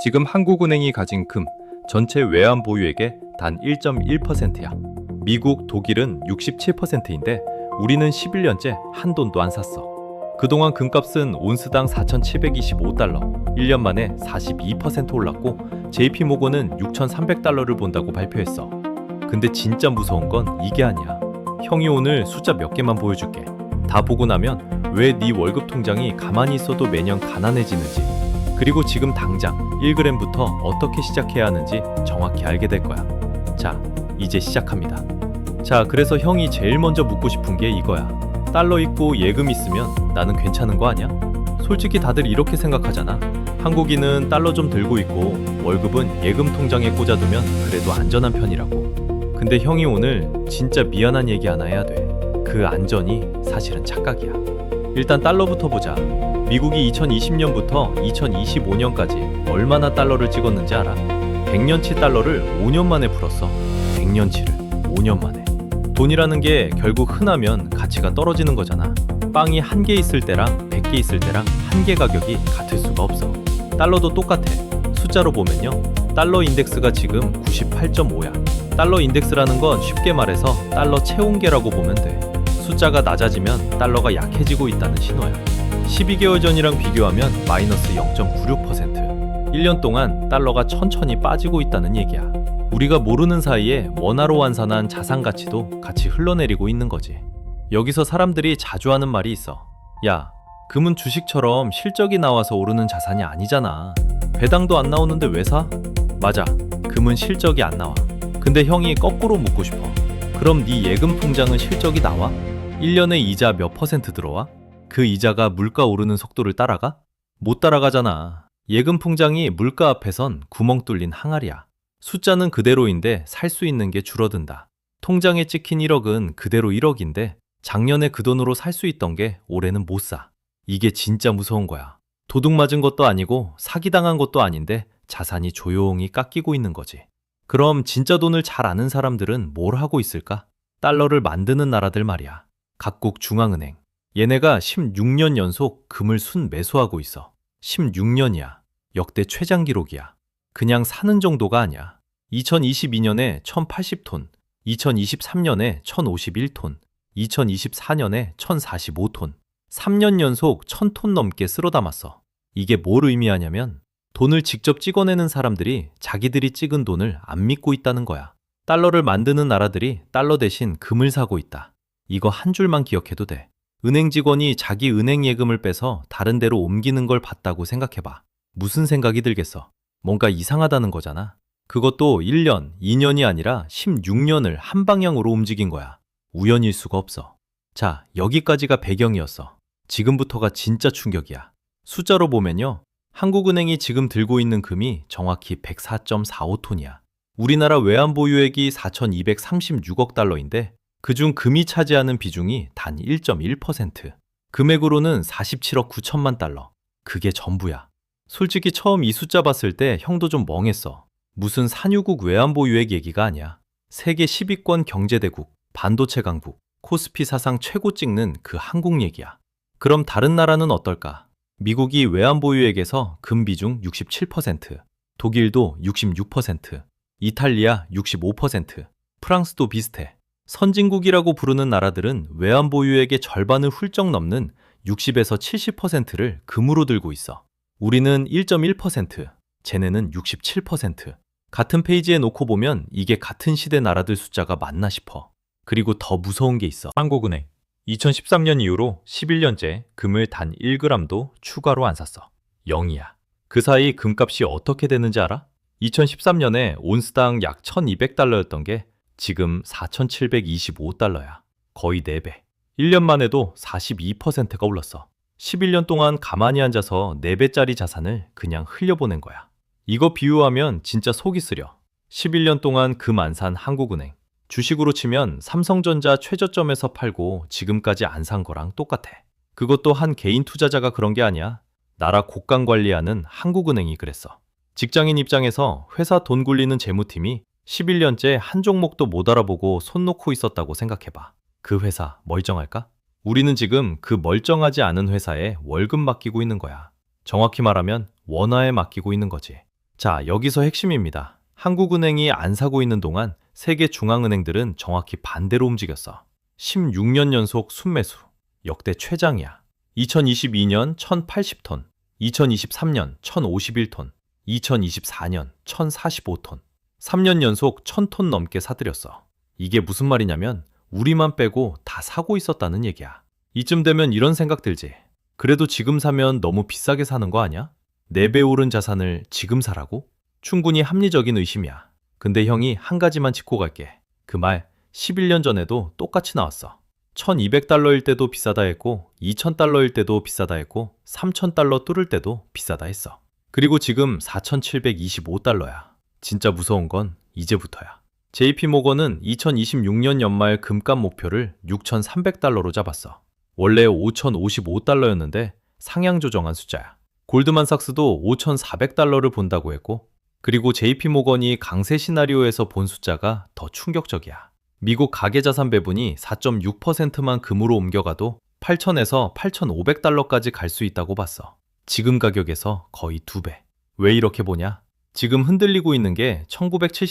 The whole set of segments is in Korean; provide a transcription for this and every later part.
지금 한국은행이 가진 금 전체 외환 보유액의 단 1.1%야. 미국, 독일은 67%인데 우리는 11년째 한 돈도 안 샀어. 그동안 금값은 온스당 4,725달러, 1년 만에 42% 올랐고 JP모건은 6,300달러를 본다고 발표했어. 근데 진짜 무서운 건 이게 아니야. 형이 오늘 숫자 몇 개만 보여줄게. 다 보고 나면 왜 네 월급 통장이 가만히 있어도 매년 가난해지는지, 그리고 지금 당장 1g부터 어떻게 시작해야 하는지 정확히 알게 될 거야. 자, 이제 시작합니다. 자, 그래서 형이 제일 먼저 묻고 싶은 게 이거야. 달러 있고 예금 있으면 나는 괜찮은 거 아니야? 솔직히 다들 이렇게 생각하잖아. 한국인은 달러 좀 들고 있고 월급은 예금 통장에 꽂아두면 그래도 안전한 편이라고. 근데 형이 오늘 진짜 미안한 얘기 하나 해야 돼. 그 안전이 사실은 착각이야. 일단 달러부터 보자. 미국이 2020년부터 2025년까지 얼마나 달러를 찍었는지 알아? 100년치 달러를 5년 만에 풀었어. 100년치를 5년 만에. 돈이라는 게 결국 흔하면 가치가 떨어지는 거잖아. 빵이 1개 있을 때랑 100개 있을 때랑 1개 가격이 같을 수가 없어. 달러도 똑같아. 숫자로 보면요, 달러 인덱스가 지금 98.5야. 달러 인덱스라는 건 쉽게 말해서 달러 채운계라고 보면 돼. 숫자가 낮아지면 달러가 약해지고 있다는 신호야. 12개월 전이랑 비교하면 마이너스 0.96%. 1년 동안 달러가 천천히 빠지고 있다는 얘기야. 우리가 모르는 사이에 원화로 환산한 자산 가치도 같이 흘러내리고 있는 거지. 여기서 사람들이 자주 하는 말이 있어. 야, 금은 주식처럼 실적이 나와서 오르는 자산이 아니잖아. 배당도 안 나오는데 왜 사? 맞아, 금은 실적이 안 나와. 근데 형이 거꾸로 묻고 싶어. 그럼 네 예금 통장은 실적이 나와? 1년에 이자 몇 퍼센트 들어와? 그 이자가 물가 오르는 속도를 따라가? 못 따라가잖아. 예금 통장이 물가 앞에선 구멍 뚫린 항아리야. 숫자는 그대로인데 살 수 있는 게 줄어든다. 통장에 찍힌 1억은 그대로 1억인데 작년에 그 돈으로 살 수 있던 게 올해는 못 사. 이게 진짜 무서운 거야. 도둑 맞은 것도 아니고 사기당한 것도 아닌데 자산이 조용히 깎이고 있는 거지. 그럼 진짜 돈을 잘 아는 사람들은 뭘 하고 있을까? 달러를 만드는 나라들 말이야. 각국 중앙은행. 얘네가 16년 연속 금을 순매수하고 있어. 16년이야. 역대 최장 기록이야. 그냥 사는 정도가 아니야. 2022년에 1080톤, 2023년에 1051톤, 2024년에 1045톤, 3년 연속 1000톤 넘게 쓸어 담았어. 이게 뭘 의미하냐면 돈을 직접 찍어내는 사람들이 자기들이 찍은 돈을 안 믿고 있다는 거야. 달러를 만드는 나라들이 달러 대신 금을 사고 있다. 이거 한 줄만 기억해도 돼. 은행 직원이 자기 은행 예금을 빼서 다른 데로 옮기는 걸 봤다고 생각해봐. 무슨 생각이 들겠어? 뭔가 이상하다는 거잖아. 그것도 1년, 2년이 아니라 16년을 한 방향으로 움직인 거야. 우연일 수가 없어. 자, 여기까지가 배경이었어. 지금부터가 진짜 충격이야. 숫자로 보면요, 한국은행이 지금 들고 있는 금이 정확히 104.45톤이야. 우리나라 외환 보유액이 4,236억 달러인데 그중 금이 차지하는 비중이 단 1.1%. 금액으로는 47억 9천만 달러. 그게 전부야. 솔직히 처음 이 숫자 봤을 때 형도 좀 멍했어. 무슨 산유국 외환 보유액 얘기가 아니야. 세계 10위권 경제대국, 반도체 강국, 코스피 사상 최고 찍는 그 한국 얘기야. 그럼 다른 나라는 어떨까? 미국이 외환 보유액에서 금 비중 67%, 독일도 66%, 이탈리아 65%, 프랑스도 비슷해. 선진국이라고 부르는 나라들은 외환 보유액의 절반을 훌쩍 넘는 60에서 70%를 금으로 들고 있어. 우리는 1.1%, 쟤네는 67%. 같은 페이지에 놓고 보면 이게 같은 시대 나라들 숫자가 맞나 싶어. 그리고 더 무서운 게 있어. 한국은행. 2013년 이후로 11년째 금을 단 1g도 추가로 안 샀어. 0이야. 그 사이 금값이 어떻게 되는지 알아? 2013년에 온스당 약 1200달러였던 게 지금 4725달러야. 거의 4배. 1년만 해도 42%가 올랐어. 11년 동안 가만히 앉아서 4배짜리 자산을 그냥 흘려보낸 거야. 이거 비유하면 진짜 속이 쓰려. 11년 동안 금 안 산 한국은행. 주식으로 치면 삼성전자 최저점에서 팔고 지금까지 안 산 거랑 똑같아. 그것도 한 개인 투자자가 그런 게 아니야. 나라 곳간 관리하는 한국은행이 그랬어. 직장인 입장에서 회사 돈 굴리는 재무팀이 11년째 한 종목도 못 알아보고 손 놓고 있었다고 생각해봐. 그 회사 멀쩡할까? 우리는 지금 그 멀쩡하지 않은 회사에 월급 맡기고 있는 거야. 정확히 말하면 원화에 맡기고 있는 거지. 자, 여기서 핵심입니다. 한국은행이 안 사고 있는 동안 세계 중앙은행들은 정확히 반대로 움직였어. 16년 연속 순매수. 역대 최장이야. 2022년 1080톤, 2023년 1051톤, 2024년 1045톤. 3년 연속 1000톤 넘게 사들였어. 이게 무슨 말이냐면 우리만 빼고 다 사고 있었다는 얘기야. 이쯤 되면 이런 생각 들지. 그래도 지금 사면 너무 비싸게 사는 거 아니야? 4배 오른 자산을 지금 사라고? 충분히 합리적인 의심이야. 근데 형이 한 가지만 짚고 갈게. 그 말 11년 전에도 똑같이 나왔어. 1200달러일 때도 비싸다 했고 2000달러일 때도 비싸다 했고 3000달러 뚫을 때도 비싸다 했어. 그리고 지금 4725달러야. 진짜 무서운 건 이제부터야. JP모건은 2026년 연말 금값 목표를 6300달러로 잡았어. 원래 5055달러였는데 상향 조정한 숫자야. 골드만삭스도 5400달러를 본다고 했고, 그리고 JP모건이 강세 시나리오에서 본 숫자가 더 충격적이야. 미국 가계자산 배분이 4.6%만 금으로 옮겨가도 8,000에서 8,500달러까지 갈 수 있다고 봤어. 지금 가격에서 거의 2배. 왜 이렇게 보냐? 지금 흔들리고 있는 게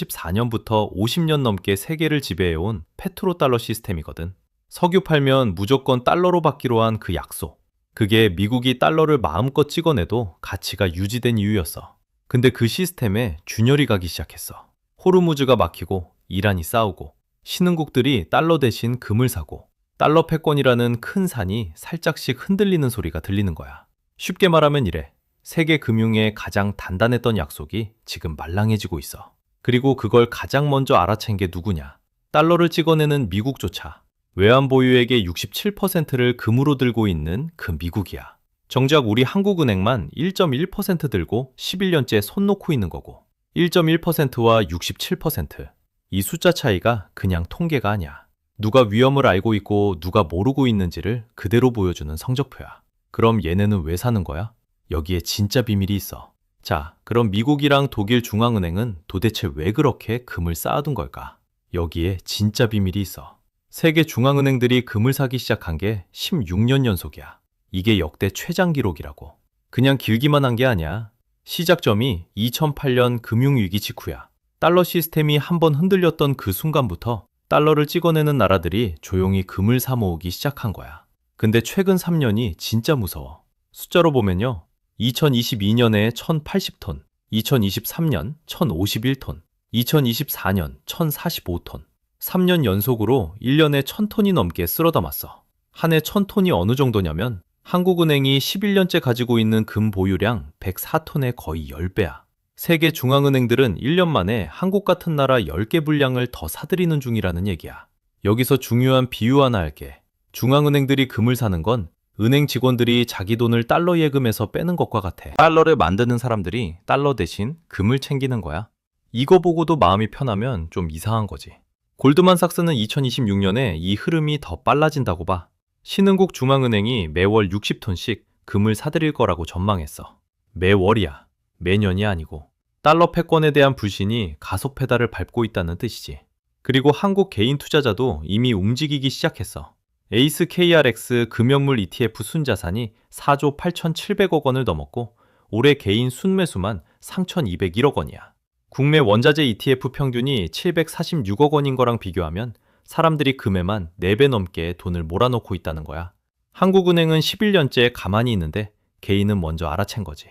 1974년부터 50년 넘게 세계를 지배해온 페트로달러 시스템이거든. 석유 팔면 무조건 달러로 받기로 한 그 약속. 그게 미국이 달러를 마음껏 찍어내도 가치가 유지된 이유였어. 근데 그 시스템에 균열이 가기 시작했어. 호르무즈가 막히고 이란이 싸우고 신흥국들이 달러 대신 금을 사고 달러 패권이라는 큰 산이 살짝씩 흔들리는 소리가 들리는 거야. 쉽게 말하면 이래. 세계 금융의 가장 단단했던 약속이 지금 말랑해지고 있어. 그리고 그걸 가장 먼저 알아챈 게 누구냐? 달러를 찍어내는 미국조차. 외환 보유액의 67%를 금으로 들고 있는 그 미국이야. 정작 우리 한국은행만 1.1% 들고 11년째 손 놓고 있는 거고 1.1%와 67%. 이 숫자 차이가 그냥 통계가 아니야. 누가 위험을 알고 있고 누가 모르고 있는지를 그대로 보여주는 성적표야. 그럼 얘네는 왜 사는 거야? 여기에 진짜 비밀이 있어. 자, 그럼 미국이랑 독일 중앙은행은 도대체 왜 그렇게 금을 쌓아둔 걸까? 여기에 진짜 비밀이 있어. 세계 중앙은행들이 금을 사기 시작한 게 16년 연속이야. 이게 역대 최장 기록이라고. 그냥 길기만 한 게 아니야. 시작점이 2008년 금융위기 직후야. 달러 시스템이 한번 흔들렸던 그 순간부터 달러를 찍어내는 나라들이 조용히 금을 사 모으기 시작한 거야. 근데 최근 3년이 진짜 무서워. 숫자로 보면요. 2022년에 1080톤, 2023년 1051톤, 2024년 1045톤. 3년 연속으로 1년에 1000톤이 넘게 쓸어 담았어. 한 해 1000톤이 어느 정도냐면 한국은행이 11년째 가지고 있는 금 보유량 104톤의 거의 10배야. 세계 중앙은행들은 1년 만에 한국 같은 나라 10개 분량을 더 사들이는 중이라는 얘기야. 여기서 중요한 비유 하나 할게. 중앙은행들이 금을 사는 건 은행 직원들이 자기 돈을 달러 예금에서 빼는 것과 같아. 달러를 만드는 사람들이 달러 대신 금을 챙기는 거야. 이거 보고도 마음이 편하면 좀 이상한 거지. 골드만삭스는 2026년에 이 흐름이 더 빨라진다고 봐. 신흥국 중앙은행이 매월 60톤씩 금을 사들일 거라고 전망했어. 매월이야. 매년이 아니고. 달러 패권에 대한 불신이 가속 페달을 밟고 있다는 뜻이지. 그리고 한국 개인 투자자도 이미 움직이기 시작했어. 에이스 KRX 금연물 ETF 순자산이 4조 8,700억 원을 넘었고 올해 개인 순매수만 3,201억 원이야. 국내 원자재 ETF 평균이 746억 원인 거랑 비교하면 사람들이 금에만 4배 넘게 돈을 몰아넣고 있다는 거야. 한국은행은 11년째 가만히 있는데 개인은 먼저 알아챈 거지.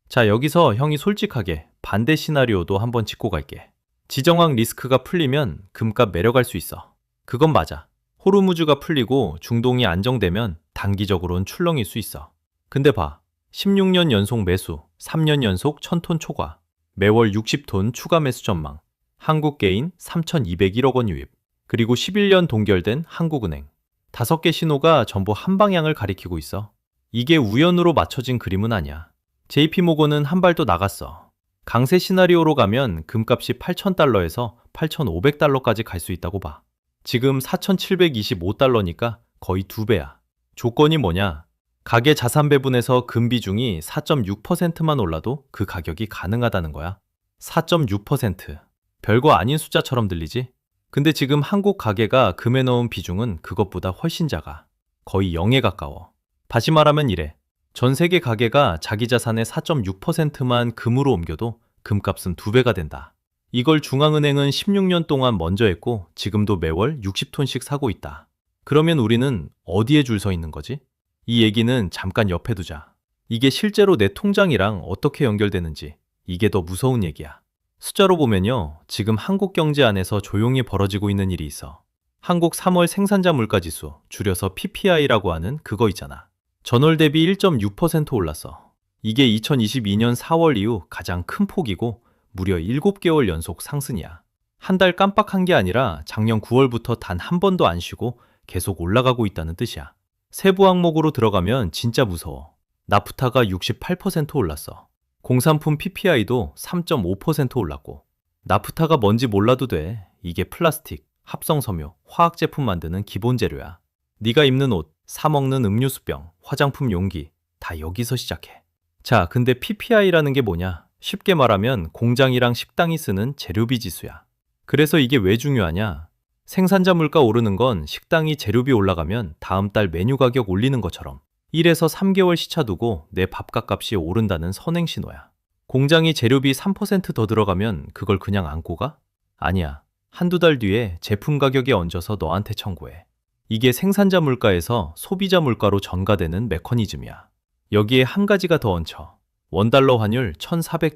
자, 여기서 형이 솔직하게 반대 시나리오도 한번 짚고 갈게. 지정학 리스크가 풀리면 금값 내려갈 수 있어. 그건 맞아. 호르무즈가 풀리고 중동이 안정되면 단기적으로는 출렁일 수 있어. 근데 봐. 16년 연속 매수, 3년 연속 1000톤 초과, 매월 60톤 추가 매수 전망, 한국 개인 3,201억 원 유입, 그리고 11년 동결된 한국은행. 5개 신호가 전부 한 방향을 가리키고 있어. 이게 우연으로 맞춰진 그림은 아니야. JP모건은 한 발 더 나갔어. 강세 시나리오로 가면 금값이 8,000달러에서 8,500달러까지 갈 수 있다고 봐. 지금 4,725달러니까 거의 2배야. 조건이 뭐냐? 가계 자산 배분에서 금 비중이 4.6%만 올라도 그 가격이 가능하다는 거야. 4.6%. 별거 아닌 숫자처럼 들리지? 근데 지금 한국 가계가 금에 넣은 비중은 그것보다 훨씬 작아. 거의 0에 가까워. 다시 말하면 이래. 전 세계 가계가 자기 자산의 4.6%만 금으로 옮겨도 금값은 2배가 된다. 이걸 중앙은행은 16년 동안 먼저 했고 지금도 매월 60톤씩 사고 있다. 그러면 우리는 어디에 줄 서 있는 거지? 이 얘기는 잠깐 옆에 두자. 이게 실제로 내 통장이랑 어떻게 연결되는지, 이게 더 무서운 얘기야. 숫자로 보면요, 지금 한국 경제 안에서 조용히 벌어지고 있는 일이 있어. 한국 3월 생산자 물가지수, 줄여서 PPI라고 하는 그거 있잖아. 전월 대비 1.6% 올랐어. 이게 2022년 4월 이후 가장 큰 폭이고 무려 7개월 연속 상승이야. 한 달 깜빡한 게 아니라 작년 9월부터 단 한 번도 안 쉬고 계속 올라가고 있다는 뜻이야. 세부 항목으로 들어가면 진짜 무서워. 나프타가 68% 올랐어. 공산품 PPI도 3.5% 올랐고. 나프타가 뭔지 몰라도 돼. 이게 플라스틱, 합성섬유, 화학제품 만드는 기본 재료야. 네가 입는 옷, 사 먹는 음료수병, 화장품 용기 다 여기서 시작해. 자, 근데 PPI라는 게 뭐냐? 쉽게 말하면 공장이랑 식당이 쓰는 재료비 지수야. 그래서 이게 왜 중요하냐? 생산자 물가 오르는 건 식당이 재료비 올라가면 다음 달 메뉴 가격 올리는 것처럼 1에서 3개월 시차 두고 내 밥값 값이 오른다는 선행 신호야. 공장이 재료비 3% 더 들어가면 그걸 그냥 안고 가? 아니야. 한두 달 뒤에 제품 가격에 얹어서 너한테 청구해. 이게 생산자 물가에서 소비자 물가로 전가되는 메커니즘이야. 여기에 한 가지가 더 얹혀. 원달러 환율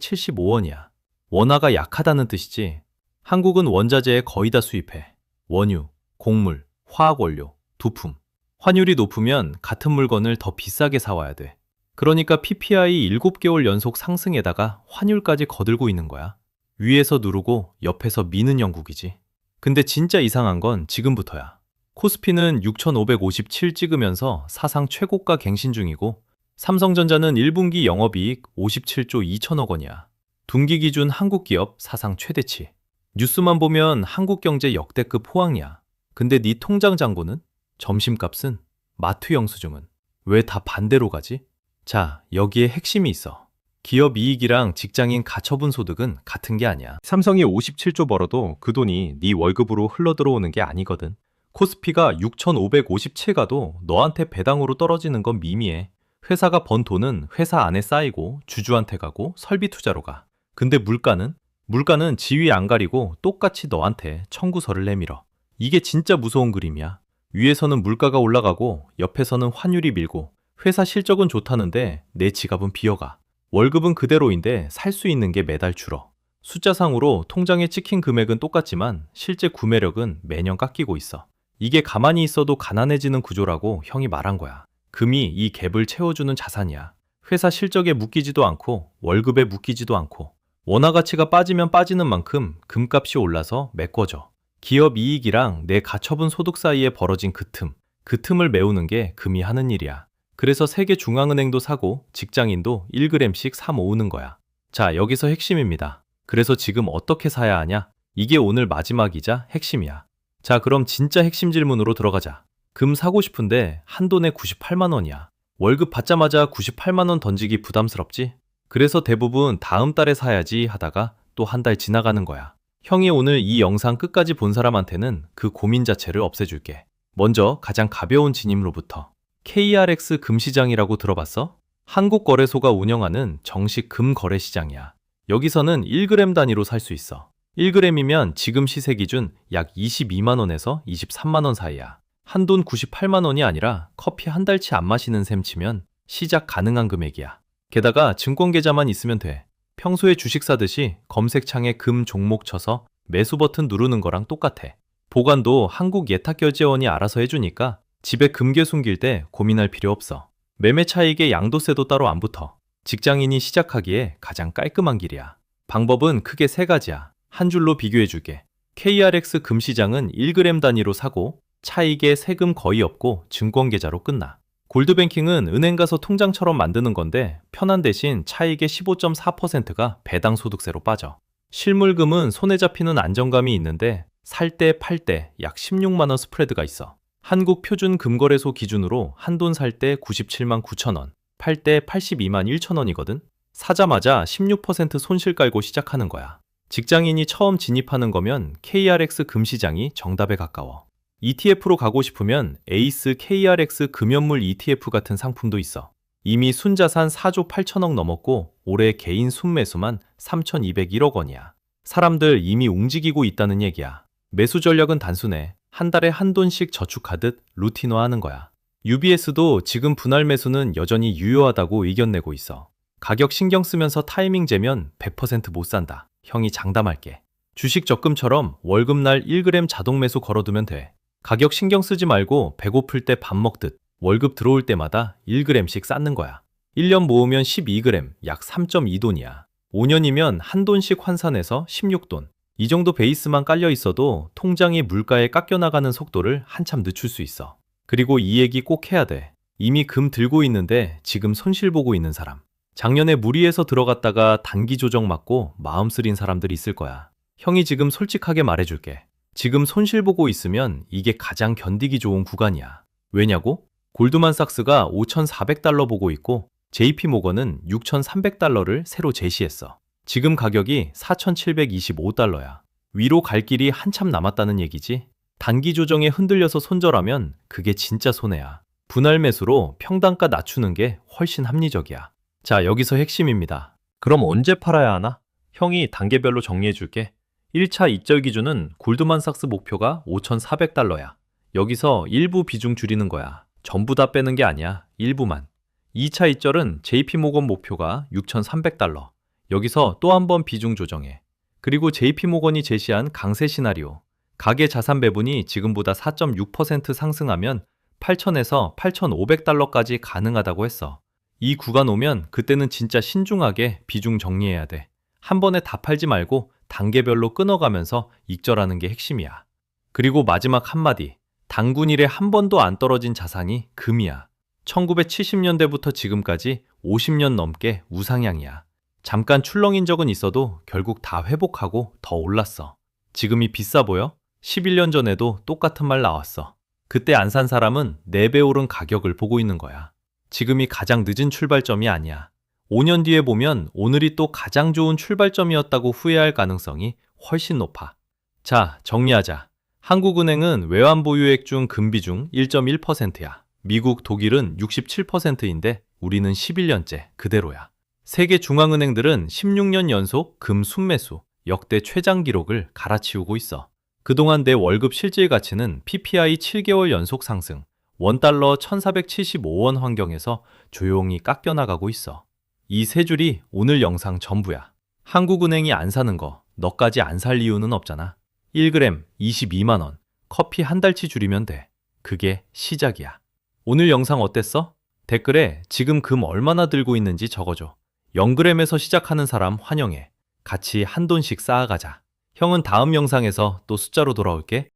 1,475원이야. 원화가 약하다는 뜻이지. 한국은 원자재에 거의 다 수입해. 원유, 곡물, 화학원료, 부품. 환율이 높으면 같은 물건을 더 비싸게 사와야 돼. 그러니까 PPI 7개월 연속 상승에다가 환율까지 거들고 있는 거야. 위에서 누르고 옆에서 미는 영국이지. 근데 진짜 이상한 건 지금부터야. 코스피는 6,557 찍으면서 사상 최고가 갱신 중이고 삼성전자는 1분기 영업이익 57조 2천억 원이야. 분기 기준 한국 기업 사상 최대치. 뉴스만 보면 한국 경제 역대급 호황이야. 근데 네 통장 잔고는? 점심값은? 마트 영수증은? 왜 다 반대로 가지? 자, 여기에 핵심이 있어. 기업 이익이랑 직장인 가처분 소득은 같은 게 아니야. 삼성이 57조 벌어도 그 돈이 네 월급으로 흘러들어오는 게 아니거든. 코스피가 6,557 가도 너한테 배당으로 떨어지는 건 미미해. 회사가 번 돈은 회사 안에 쌓이고 주주한테 가고 설비 투자로 가. 근데 물가는 지위 안 가리고 똑같이 너한테 청구서를 내밀어. 이게 진짜 무서운 그림이야. 위에서는 물가가 올라가고 옆에서는 환율이 밀고 회사 실적은 좋다는데 내 지갑은 비어가. 월급은 그대로인데 살 수 있는 게 매달 줄어. 숫자상으로 통장에 찍힌 금액은 똑같지만 실제 구매력은 매년 깎이고 있어. 이게 가만히 있어도 가난해지는 구조라고 형이 말한 거야. 금이 이 갭을 채워주는 자산이야. 회사 실적에 묶이지도 않고 월급에 묶이지도 않고 원화 가치가 빠지면 빠지는 만큼 금값이 올라서 메꿔져. 기업 이익이랑 내 가처분 소득 사이에 벌어진 그 틈을 메우는 게 금이 하는 일이야. 그래서 세계 중앙은행도 사고 직장인도 1g씩 사 모으는 거야. 자, 여기서 핵심입니다. 그래서 지금 어떻게 사야 하냐? 이게 오늘 마지막이자 핵심이야. 자, 그럼 진짜 핵심 질문으로 들어가자. 금 사고 싶은데 한돈에 98만 원이야. 월급 받자마자 98만 원 던지기 부담스럽지? 그래서 대부분 다음 달에 사야지 하다가 또 한 달 지나가는 거야. 형이 오늘 이 영상 끝까지 본 사람한테는 그 고민 자체를 없애줄게. 먼저 가장 가벼운 진입로부터. KRX 금시장이라고 들어봤어? 한국거래소가 운영하는 정식 금거래 시장이야. 여기서는 1g 단위로 살 수 있어. 1g이면 지금 시세 기준 약 22만 원에서 23만 원 사이야. 한돈 98만 원이 아니라 커피 한 달치 안 마시는 셈 치면 시작 가능한 금액이야. 게다가 증권 계좌만 있으면 돼. 평소에 주식 사듯이 검색창에 금 종목 쳐서 매수 버튼 누르는 거랑 똑같아. 보관도 한국예탁결제원이 알아서 해주니까 집에 금괴 숨길 때 고민할 필요 없어. 매매 차익에 양도세도 따로 안 붙어. 직장인이 시작하기에 가장 깔끔한 길이야. 방법은 크게 3가지야. 한 줄로 비교해줄게. KRX 금시장은 1g 단위로 사고 차익에 세금 거의 없고 증권계좌로 끝나. 골드뱅킹은 은행 가서 통장처럼 만드는 건데 편한 대신 차익의 15.4%가 배당소득세로 빠져. 실물금은 손에 잡히는 안정감이 있는데 살 때 팔 때 약 16만 원 스프레드가 있어. 한국 표준 금거래소 기준으로 한돈 살 때 97만 9천 원, 팔 때 82만 1천 원이거든. 사자마자 16% 손실 깔고 시작하는 거야. 직장인이 처음 진입하는 거면 KRX 금시장이 정답에 가까워. ETF로 가고 싶으면 에이스 KRX 금연물 ETF 같은 상품도 있어. 이미 순자산 4조 8천억 넘었고 올해 개인 순매수만 3,201억 원이야. 사람들 이미 움직이고 있다는 얘기야. 매수 전략은 단순해. 한 달에 한 돈씩 저축하듯 루틴화하는 거야. UBS도 지금 분할 매수는 여전히 유효하다고 의견 내고 있어. 가격 신경 쓰면서 타이밍 재면 100% 못 산다. 형이 장담할게. 주식 적금처럼 월급날 1g 자동 매수 걸어두면 돼. 가격 신경 쓰지 말고 배고플 때 밥 먹듯 월급 들어올 때마다 1g씩 쌓는 거야. 1년 모으면 12g, 약 3.2돈이야. 5년이면 한 돈씩 환산해서 16돈. 이 정도 베이스만 깔려 있어도 통장이 물가에 깎여나가는 속도를 한참 늦출 수 있어. 그리고 이 얘기 꼭 해야 돼. 이미 금 들고 있는데 지금 손실 보고 있는 사람. 작년에 무리해서 들어갔다가 단기 조정 맞고 마음 쓰린 사람들 있을 거야. 형이 지금 솔직하게 말해줄게. 지금 손실 보고 있으면 이게 가장 견디기 좋은 구간이야. 왜냐고? 골드만삭스가 5,400달러 보고 있고 JP모건은 6,300달러를 새로 제시했어. 지금 가격이 4,725달러야. 위로 갈 길이 한참 남았다는 얘기지. 단기 조정에 흔들려서 손절하면 그게 진짜 손해야. 분할 매수로 평단가 낮추는 게 훨씬 합리적이야. 자, 여기서 핵심입니다. 그럼 언제 팔아야 하나? 형이 단계별로 정리해줄게. 1차 이절 기준은 골드만삭스 목표가 5,400달러야. 여기서 일부 비중 줄이는 거야. 전부 다 빼는 게 아니야. 일부만. 2차 이절은 JP모건 목표가 6,300달러. 여기서 또 한 번 비중 조정해. 그리고 JP모건이 제시한 강세 시나리오. 가계 자산 배분이 지금보다 4.6% 상승하면 8,000에서 8,500달러까지 가능하다고 했어. 이 구간 오면 그때는 진짜 신중하게 비중 정리해야 돼. 한 번에 다 팔지 말고 단계별로 끊어가면서 익절하는 게 핵심이야. 그리고 마지막 한마디. 단군 일에 한 번도 안 떨어진 자산이 금이야. 1970년대부터 지금까지 50년 넘게 우상향이야. 잠깐 출렁인 적은 있어도 결국 다 회복하고 더 올랐어. 지금이 비싸 보여? 11년 전에도 똑같은 말 나왔어. 그때 안 산 사람은 4배 오른 가격을 보고 있는 거야. 지금이 가장 늦은 출발점이 아니야. 5년 뒤에 보면 오늘이 또 가장 좋은 출발점이었다고 후회할 가능성이 훨씬 높아. 자, 정리하자. 한국은행은 외환 보유액 중 금 비중 1.1%야. 미국, 독일은 67%인데 우리는 11년째 그대로야. 세계 중앙은행들은 16년 연속 금 순매수, 역대 최장 기록을 갈아치우고 있어. 그동안 내 월급 실질 가치는 PPI 7개월 연속 상승, 원달러 1,475원 환경에서 조용히 깎여나가고 있어. 이 세 줄이 오늘 영상 전부야. 한국은행이 안 사는 거, 너까지 안 살 이유는 없잖아. 1g 22만 원, 커피 한 달치 줄이면 돼. 그게 시작이야. 오늘 영상 어땠어? 댓글에 지금 금 얼마나 들고 있는지 적어줘. 0g에서 시작하는 사람 환영해. 같이 한 돈씩 쌓아가자. 형은 다음 영상에서 또 숫자로 돌아올게.